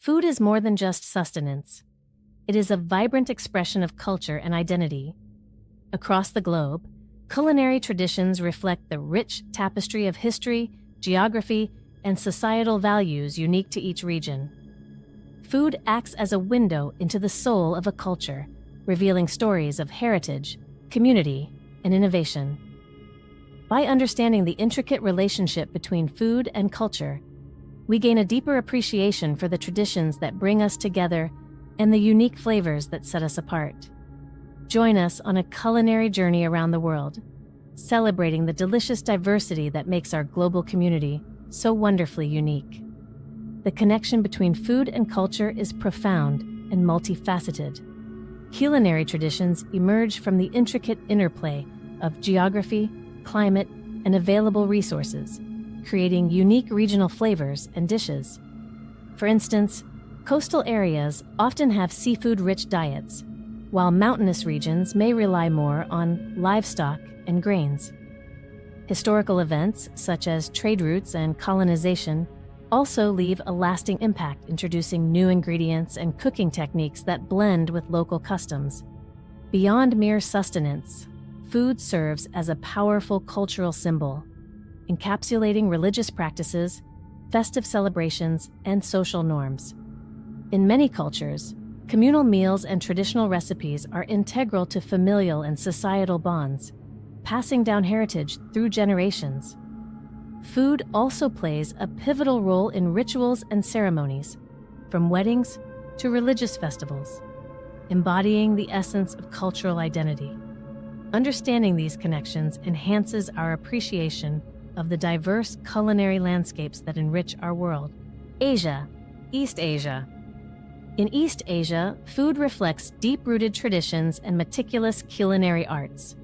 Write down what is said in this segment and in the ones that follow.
Food is more than just sustenance. It is a vibrant expression of culture and identity. Across the globe, culinary traditions reflect the rich tapestry of history, geography, and societal values unique to each region. Food acts as a window into the soul of a culture, revealing stories of heritage, community, and innovation. By understanding the intricate relationship between food and culture, we gain a deeper appreciation for the traditions that bring us together and the unique flavors that set us apart. Join us on a culinary journey around the world, celebrating the delicious diversity that makes our global community so wonderfully unique. The connection between food and culture is profound and multifaceted. Culinary traditions emerge from the intricate interplay of geography, climate, and available resources, creating unique regional flavors and dishes. For instance, coastal areas often have seafood-rich diets, while mountainous regions may rely more on livestock and grains. Historical events, such as trade routes and colonization, also leave a lasting impact, introducing new ingredients and cooking techniques that blend with local customs. Beyond mere sustenance, food serves as a powerful cultural symbol, encapsulating religious practices, festive celebrations, and social norms. In many cultures, communal meals and traditional recipes are integral to familial and societal bonds, passing down heritage through generations. Food also plays a pivotal role in rituals and ceremonies, from weddings to religious festivals, embodying the essence of cultural identity. Understanding these connections enhances our appreciation of the diverse culinary landscapes that enrich our world. Asia, East Asia. In East Asia, food reflects deep-rooted traditions and meticulous culinary arts.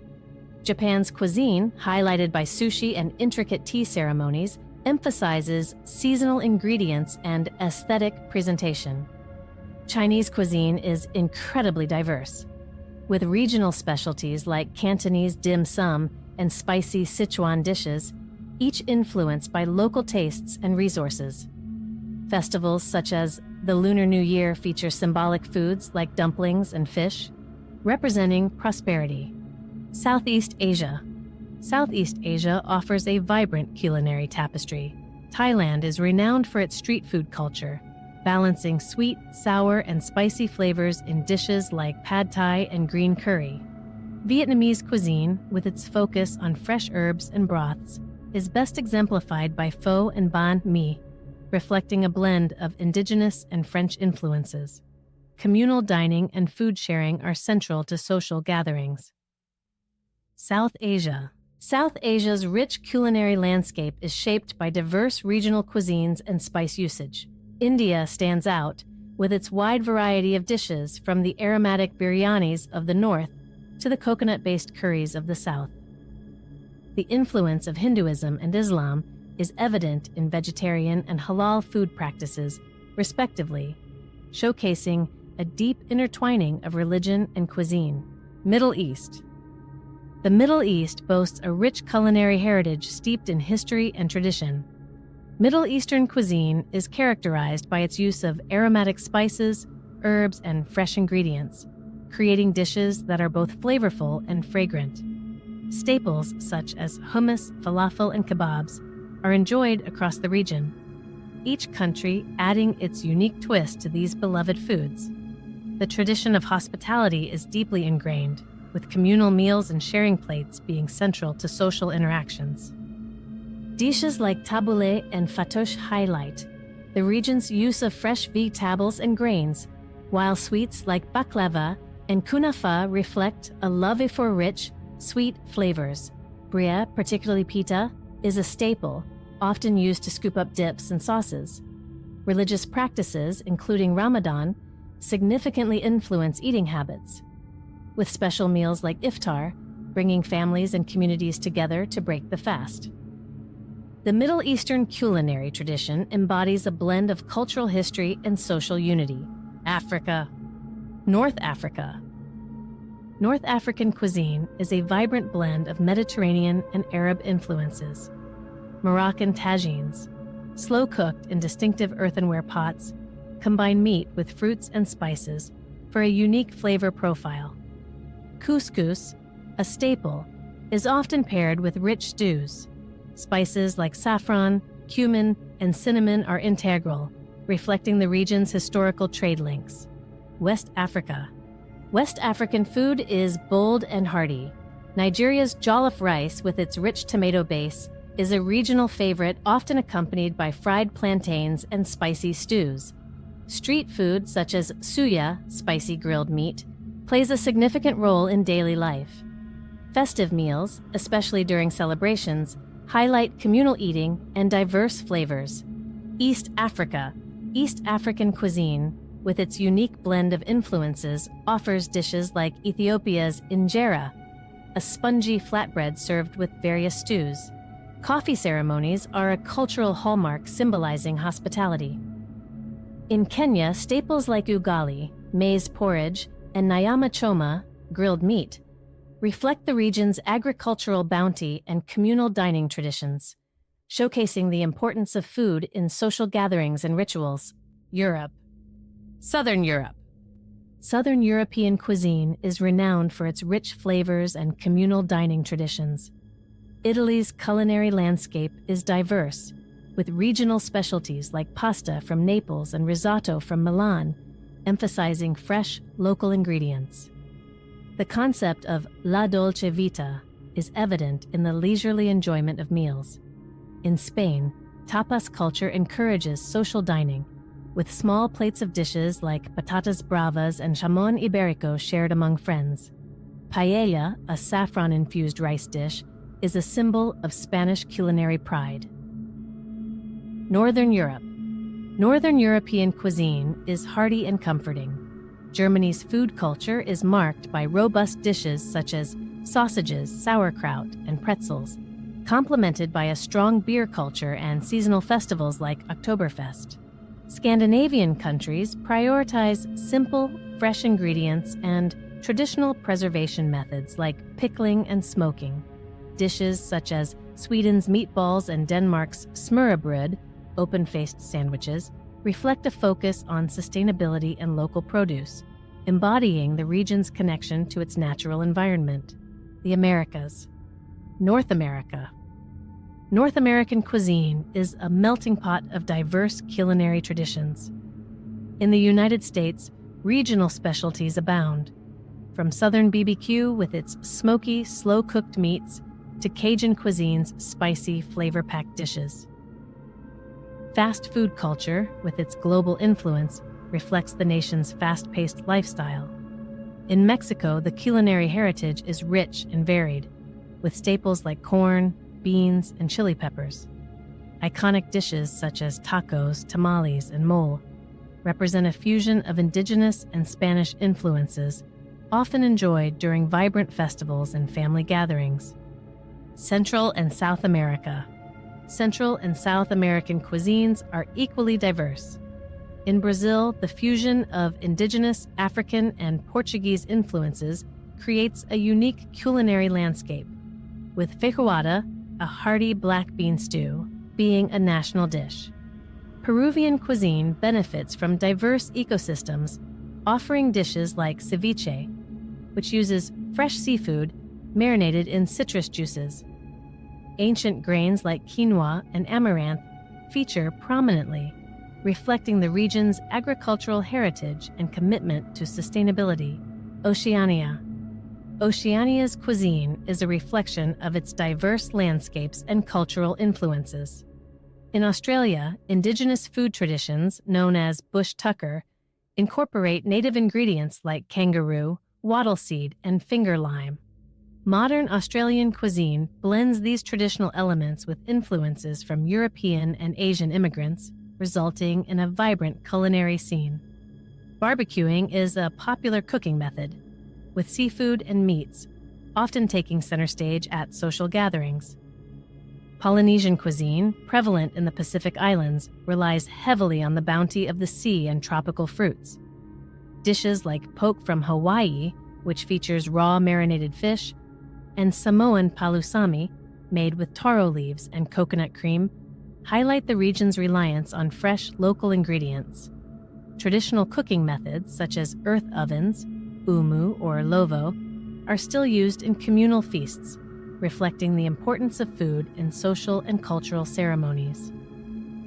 Japan's cuisine, highlighted by sushi and intricate tea ceremonies, emphasizes seasonal ingredients and aesthetic presentation. Chinese cuisine is incredibly diverse, with regional specialties like Cantonese dim sum and spicy Sichuan dishes, each influenced by local tastes and resources. Festivals such as the Lunar New Year feature symbolic foods like dumplings and fish, representing prosperity. Southeast Asia. Southeast Asia offers a vibrant culinary tapestry. Thailand is renowned for its street food culture, balancing sweet, sour, and spicy flavors in dishes like pad thai and green curry. Vietnamese cuisine, with its focus on fresh herbs and broths, is best exemplified by pho and banh mi, reflecting a blend of indigenous and French influences. Communal dining and food sharing are central to social gatherings. South Asia. South Asia's rich culinary landscape is shaped by diverse regional cuisines and spice usage. India stands out, with its wide variety of dishes from the aromatic biryanis of the north to the coconut-based curries of the south. The influence of Hinduism and Islam is evident in vegetarian and halal food practices, respectively, showcasing a deep intertwining of religion and cuisine. Middle East. The Middle East boasts a rich culinary heritage steeped in history and tradition. Middle Eastern cuisine is characterized by its use of aromatic spices, herbs, and fresh ingredients, creating dishes that are both flavorful and fragrant. Staples such as hummus, falafel, and kebabs are enjoyed across the region, each country adding its unique twist to these beloved foods. The tradition of hospitality is deeply ingrained, with communal meals and sharing plates being central to social interactions. Dishes like tabbouleh and fatoush highlight the region's use of fresh vegetables and grains, while sweets like baklava and kunafa reflect a love for rich, sweet flavors. Bria, particularly pita, is a staple, often used to scoop up dips and sauces. Religious practices, including Ramadan, significantly influence eating habits, with special meals like iftar bringing families and communities together to break the fast. The Middle Eastern culinary tradition embodies a blend of cultural history and social unity. Africa. North Africa. North African cuisine is a vibrant blend of Mediterranean and Arab influences. Moroccan tagines, slow-cooked in distinctive earthenware pots, combine meat with fruits and spices for a unique flavor profile. Couscous, a staple, is often paired with rich stews. Spices like saffron, cumin, and cinnamon are integral, reflecting the region's historical trade links. West Africa. West African food is bold and hearty. Nigeria's jollof rice, with its rich tomato base, is a regional favorite, often accompanied by fried plantains and spicy stews. Street food, such as suya, spicy grilled meat, plays a significant role in daily life. Festive meals, especially during celebrations, highlight communal eating and diverse flavors. East Africa. East African cuisine, with its unique blend of influences, offers dishes like Ethiopia's injera, a spongy flatbread served with various stews. Coffee ceremonies are a cultural hallmark symbolizing hospitality. In Kenya, staples like ugali, maize porridge, and nyama choma, grilled meat, reflect the region's agricultural bounty and communal dining traditions, showcasing the importance of food in social gatherings and rituals. Europe. Southern Europe. Southern European cuisine is renowned for its rich flavors and communal dining traditions. Italy's culinary landscape is diverse, with regional specialties like pasta from Naples and risotto from Milan, emphasizing fresh, local ingredients. The concept of la dolce vita is evident in the leisurely enjoyment of meals. In Spain, tapas culture encourages social dining, with small plates of dishes like patatas bravas and jamón ibérico shared among friends. Paella, a saffron-infused rice dish, is a symbol of Spanish culinary pride. Northern Europe. Northern European cuisine is hearty and comforting. Germany's food culture is marked by robust dishes such as sausages, sauerkraut, and pretzels, complemented by a strong beer culture and seasonal festivals like Oktoberfest. Scandinavian countries prioritize simple, fresh ingredients and traditional preservation methods like pickling and smoking. Dishes such as Sweden's meatballs and Denmark's smørrebrød, open-faced sandwiches, reflect a focus on sustainability and local produce, embodying the region's connection to its natural environment. The Americas. North America. North American cuisine is a melting pot of diverse culinary traditions. In the United States, regional specialties abound, from Southern BBQ with its smoky, slow-cooked meats to Cajun cuisine's spicy, flavor-packed dishes. Fast food culture, with its global influence, reflects the nation's fast-paced lifestyle. In Mexico, the culinary heritage is rich and varied, with staples like corn, beans, and chili peppers. Iconic dishes such as tacos, tamales, and mole represent a fusion of indigenous and Spanish influences, often enjoyed during vibrant festivals and family gatherings. Central and South America. Central and South American cuisines are equally diverse. In Brazil, the fusion of indigenous, African, and Portuguese influences creates a unique culinary landscape, with feijoada, a hearty black bean stew, being a national dish. Peruvian cuisine benefits from diverse ecosystems, offering dishes like ceviche, which uses fresh seafood marinated in citrus juices. Ancient grains like quinoa and amaranth feature prominently, reflecting the region's agricultural heritage and commitment to sustainability. Oceania. Oceania's cuisine is a reflection of its diverse landscapes and cultural influences. In Australia, indigenous food traditions, known as bush tucker, incorporate native ingredients like kangaroo, wattle seed, and finger lime. Modern Australian cuisine blends these traditional elements with influences from European and Asian immigrants, resulting in a vibrant culinary scene. Barbecuing is a popular cooking method, with seafood and meats often taking center stage at social gatherings. Polynesian cuisine, prevalent in the Pacific Islands, relies heavily on the bounty of the sea and tropical fruits. Dishes like poke from Hawaii, which features raw marinated fish, and Samoan palusami, made with taro leaves and coconut cream, highlight the region's reliance on fresh local ingredients. Traditional cooking methods, such as earth ovens, umu or lovo, are still used in communal feasts, reflecting the importance of food in social and cultural ceremonies.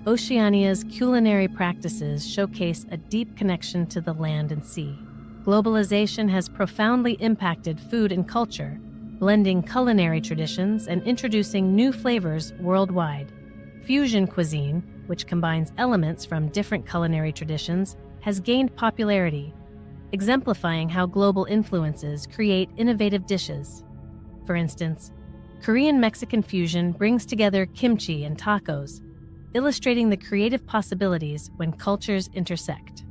Oceania's culinary practices showcase a deep connection to the land and sea. Globalization has profoundly impacted food and culture, blending culinary traditions and introducing new flavors worldwide. Fusion cuisine, which combines elements from different culinary traditions, has gained popularity, exemplifying how global influences create innovative dishes. For instance, Korean-Mexican fusion brings together kimchi and tacos, illustrating the creative possibilities when cultures intersect.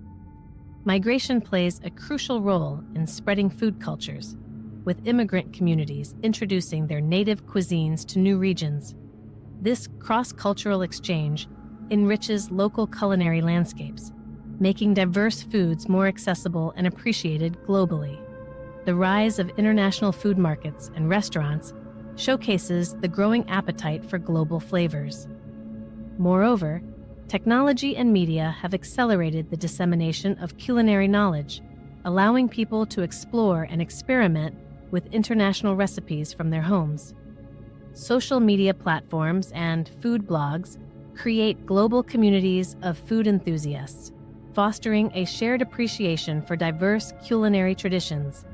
Migration plays a crucial role in spreading food cultures, with immigrant communities introducing their native cuisines to new regions. This cross-cultural exchange enriches local culinary landscapes, making diverse foods more accessible and appreciated globally. The rise of international food markets and restaurants showcases the growing appetite for global flavors. Moreover, technology and media have accelerated the dissemination of culinary knowledge, allowing people to explore and experiment with international recipes from their homes. Social media platforms and food blogs create global communities of food enthusiasts, fostering a shared appreciation for diverse culinary traditions.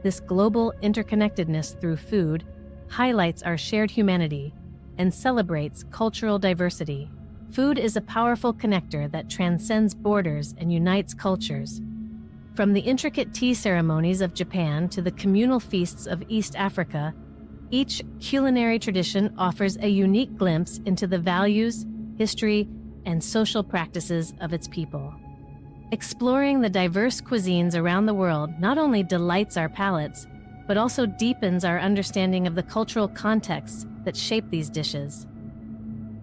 This global interconnectedness through food highlights our shared humanity and celebrates cultural diversity. Food is a powerful connector that transcends borders and unites cultures. From the intricate tea ceremonies of Japan to the communal feasts of East Africa, each culinary tradition offers a unique glimpse into the values, history, and social practices of its people. Exploring the diverse cuisines around the world not only delights our palates, but also deepens our understanding of the cultural contexts that shape these dishes.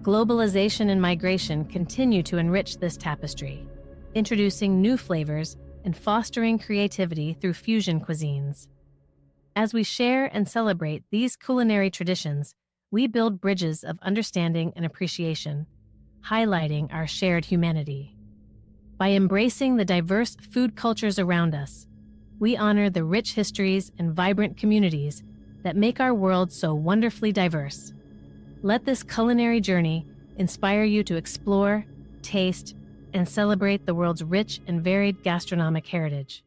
Globalization and migration continue to enrich this tapestry, introducing new flavors and fostering creativity through fusion cuisines. As we share and celebrate these culinary traditions, we build bridges of understanding and appreciation, highlighting our shared humanity. By embracing the diverse food cultures around us, we honor the rich histories and vibrant communities that make our world so wonderfully diverse. Let this culinary journey inspire you to explore, taste, and celebrate the world's rich and varied gastronomic heritage.